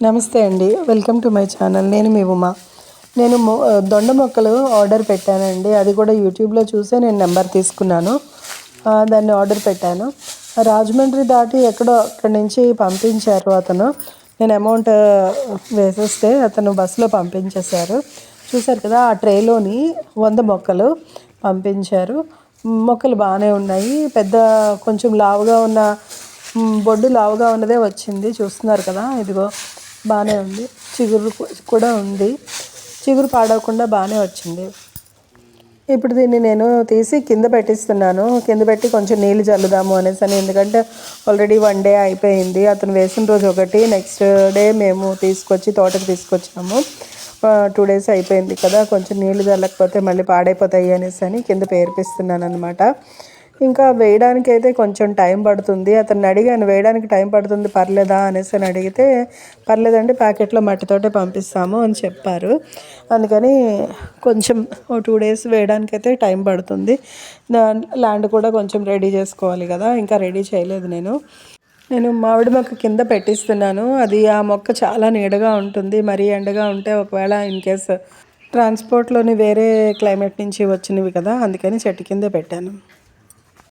నమస్తే అండి, welcome to my channel. నేను మీ ఉమా. నేను దొండ మొక్కలు ఆర్డర్ పెట్టానండి. అది కూడా యూట్యూబ్లో చూసే నేను నెంబర్ తీసుకున్నాను. దాన్ని ఆర్డర్ పెట్టాను. రాజమండ్రి దాటి ఎక్కడో అక్కడి నుంచి పంపించారు అతను. నేను అమౌంట్ వేసేస్తే అతను బస్సులో పంపించేశారు. చూశారు కదా, ఆ ట్రేలోని 100 మొక్కలు పంపించారు. మొక్కలు బాగానే ఉన్నాయి. పెద్ద కొంచెం లావుగా ఉన్న బొడ్డు లావుగా ఉన్నదే వచ్చింది. చూస్తున్నారు కదా, ఇదిగో బాగానే ఉంది. చిగురు కూడా ఉంది. చిగురు పాడవకుండా బాగానే వచ్చింది. ఇప్పుడు దీన్ని నేను తీసి కింద పెట్టిస్తున్నాను. కింద పెట్టి కొంచెం నీళ్ళు చల్లుదాము అనేసి అని. ఎందుకంటే ఆల్రెడీ 1 డే అయిపోయింది. అతను వేసిన రోజు ఒకటి, నెక్స్ట్ డే మేము తోటకు తీసుకొచ్చాము. 2 days అయిపోయింది కదా, కొంచెం నీళ్ళు చల్లకపోతే మళ్ళీ పాడైపోతాయి అనేసి అని కింద పేర్పిస్తున్నాను అనమాట. ఇంకా వేయడానికి అయితే కొంచెం టైం పడుతుంది. అతన్ని అడిగాను, వేయడానికి టైం పడుతుంది పర్లేదా అనేసి అని అడిగితే, పర్లేదండి, ప్యాకెట్లో మట్టితోటే పంపిస్తాము అని చెప్పారు. అందుకని కొంచెం 2 days వేయడానికైతే టైం పడుతుంది. ల్యాండ్ కూడా కొంచెం రెడీ చేసుకోవాలి కదా, ఇంకా రెడీ చేయలేదు. నేను మామిడి మొక్క కింద పెట్టిస్తున్నాను. అది ఆ మొక్క చాలా నీడగా ఉంటుంది. మరీ ఎండగా ఉంటే ఒకవేళ ఇన్ కేస్ ట్రాన్స్పోర్ట్లోని వేరే క్లైమేట్ నుంచి వచ్చినవి కదా, అందుకని చెట్టు కిందే పెట్టాను.